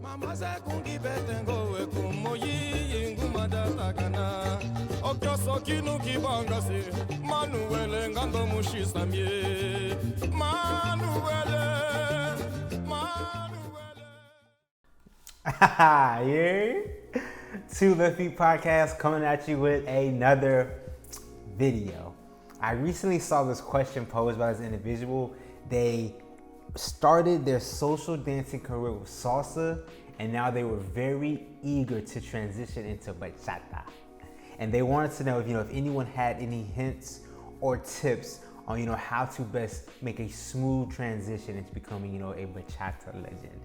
Mama se kungi betengo we kumoyi ingumada takana. Okyo sokinu kibangase. Manuele ngando mushisamye. Manuele. Yeah. Two Left Feet Podcast coming at you with another video. I recently saw this question posed by this individual. They started their social dancing career with salsa, and now they were very eager to transition into bachata. And they wanted to know if anyone had any hints or tips on how to best make a smooth transition into becoming a bachata legend.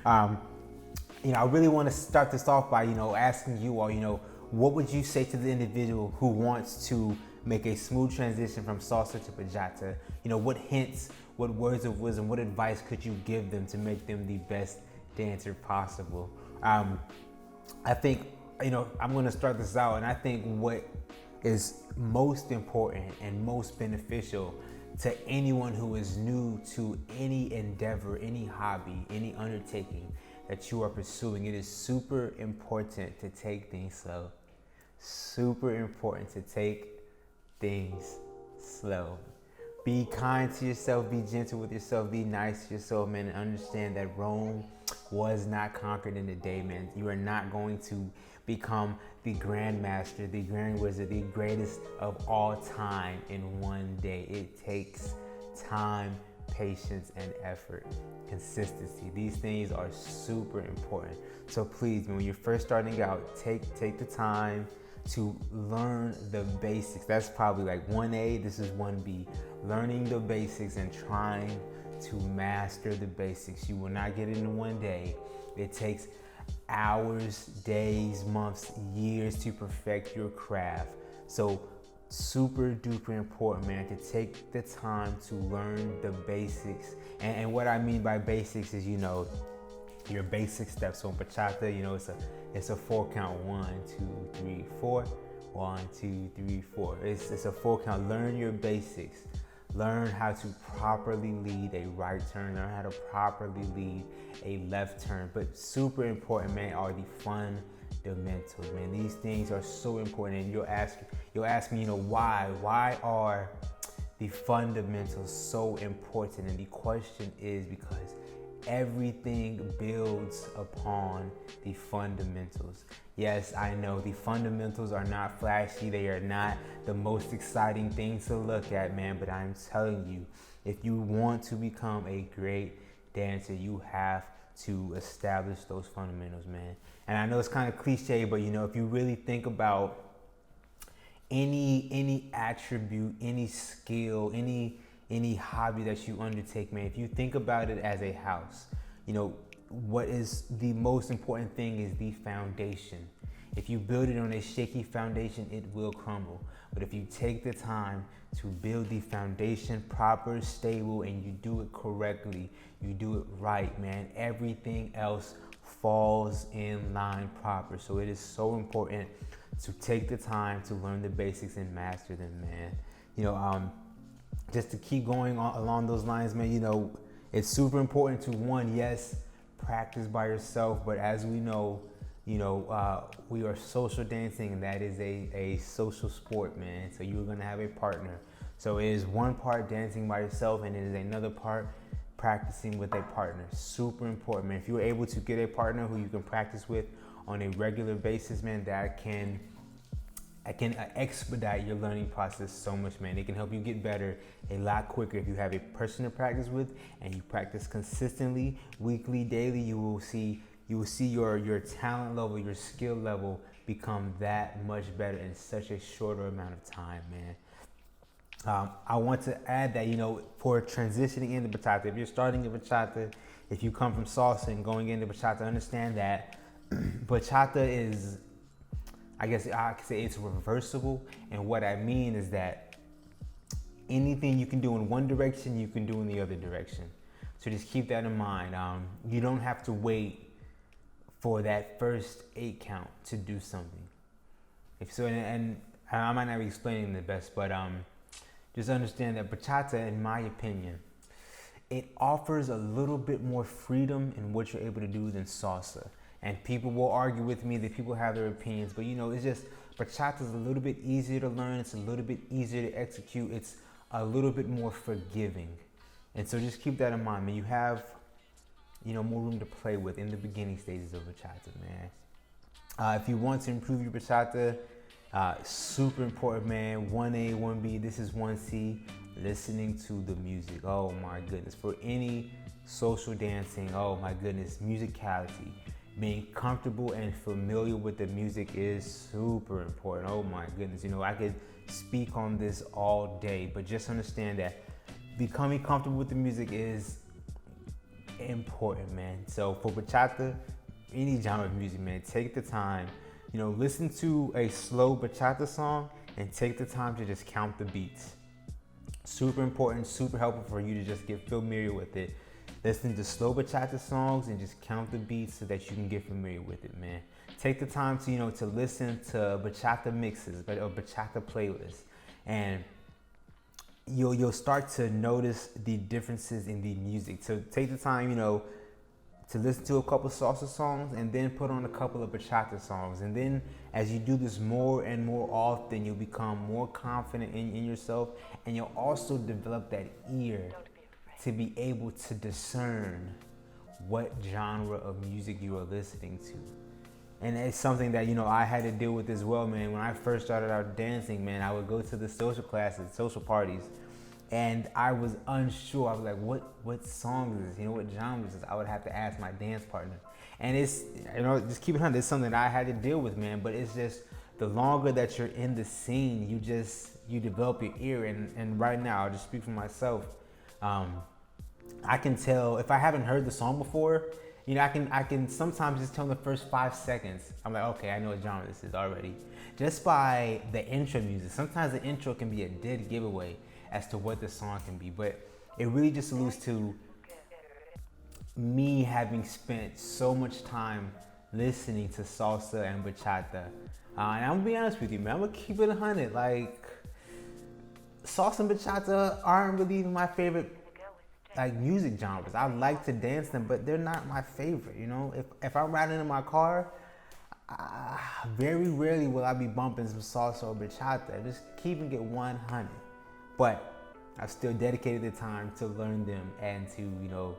I really want to start this off by asking you all what would you say to the individual who wants to make a smooth transition from salsa to bachata? What hints, what words of wisdom, what advice could you give them to make them the best dancer possible? I think I'm going to start this out, and I think what is most important and most beneficial to anyone who is new to any endeavor, any hobby, any undertaking that you are pursuing, it is super important to take things slow. Super important to take things slow. Be kind to yourself, be gentle with yourself, be nice to yourself, man, and understand that Rome was not conquered in a day, man. You are not going to become the Grand Master, the Grand Wizard, the greatest of all time in one day. It takes time, patience, and effort. Consistency. These things are super important. So please, when you're first starting out, take the time to learn the basics. That's probably like 1A, this is 1B. Learning the basics and trying to master the basics. You will not get it in one day. It takes hours, days, months, years to perfect your craft. So super duper important, man, to take the time to learn the basics. And what I mean by basics is your basic steps. So in bachata, it's a 4 count. 1, 2, 3, 4. 1, 2, 3, 4. It's a 4 count. Learn your basics. Learn how to properly lead a right turn. Learn how to properly lead a left turn. But super important, man, are the fundamentals, man. These things are so important. And you'll ask me, why? Why are the fundamentals so important? And the question is because everything builds upon the fundamentals. Yes, I know the fundamentals are not flashy. They are not the most exciting things to look at, man. But I'm telling you, if you want to become a great dancer, you have to establish those fundamentals, man. And I know it's kind of cliche, but if you really think about any attribute, any skill, any hobby that you undertake, man, if you think about it as a house, what is the most important thing is the foundation. If you build it on a shaky foundation, it will crumble. But if you take the time to build the foundation proper, stable, and you do it correctly, you do it right, man, everything else falls in line proper. So it is so important to take the time to learn the basics and master them, man. Just to keep going along those lines, man, it's super important to, one, yes, practice by yourself, but as we know, we are social dancing, and that is a social sport, man. So you're gonna have a partner. So it is one part dancing by yourself, and it is another part practicing with a partner. Super important, man. If you're able to get a partner who you can practice with on a regular basis, man, that can expedite your learning process so much, man. It can help you get better a lot quicker. If you have a person to practice with and you practice consistently, weekly, daily, you will see your talent level, your skill level become that much better in such a shorter amount of time, man. I want to add that, for transitioning into bachata, if you're starting in bachata, if you come from salsa and going into bachata, understand that bachata is, I guess I could say, it's reversible. And what I mean is that anything you can do in one direction, you can do in the other direction. So just keep that in mind. You don't have to wait for that first 8 count to do something. And I might not be explaining the best, but just understand that bachata, in my opinion, it offers a little bit more freedom in what you're able to do than salsa. And people will argue with me, that people have their opinions, but you know, it's just, bachata is a little bit easier to learn, it's a little bit easier to execute, it's a little bit more forgiving. And so just keep that in mind, man. You have, you know, more room to play with in the beginning stages of bachata, man. If you want to improve your bachata, super important, man. 1A, 1B, this is 1C, listening to the music. Oh my goodness. For any social dancing, oh my goodness, musicality. Being comfortable and familiar with the music is super important. Oh my goodness. You know, I could speak on this all day, but just understand that becoming comfortable with the music is important, man. So for bachata, any genre of music, man, take the time, you know, listen to a slow bachata song and take the time to just count the beats. Super important, super helpful for you to just get familiar with it. Listen to slow bachata songs and just count the beats so that you can get familiar with it, man. Take the time to, you know, to listen to bachata mixes or bachata playlists, and you'll start to notice the differences in the music. So take the time, you know, to listen to a couple salsa songs and then put on a couple of bachata songs. And then as you do this more and more often, you'll become more confident in yourself, and you'll also develop that ear to be able to discern what genre of music you are listening to. And it's something that, you know, I had to deal with as well, man. When I first started out dancing, man, I would go to the social classes, social parties, and I was unsure. I was like, what song is this? You know, what genre is this? I would have to ask my dance partner. And it's, you know, just keep it on. It's something that I had to deal with, man. But it's just, the longer that you're in the scene, you develop your ear. And right now, I'll just speak for myself. I can tell if I haven't heard the song before. You know, I can sometimes just tell in the first 5 seconds. I'm like, okay, I know what genre this is already, just by the intro music. Sometimes the intro can be a dead giveaway as to what the song can be, but it really just alludes to me having spent so much time listening to salsa and bachata. And I'm gonna be honest with you, man. I'm gonna keep it 100. Like, salsa and bachata aren't really even my favorite like music genres. I like to dance them, but they're not my favorite. You know, if I'm riding in my car, very rarely will I be bumping some salsa or bachata. Just keeping it 100. But I've still dedicated the time to learn them and to, you know,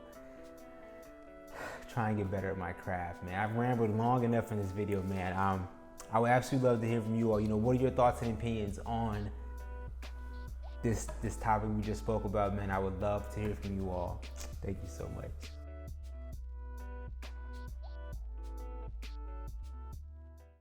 try and get better at my craft, man. I've rambled long enough in this video, man. I would absolutely love to hear from you all. You know, what are your thoughts and opinions on this topic we just spoke about, man? I would love to hear from you all. Thank you so much.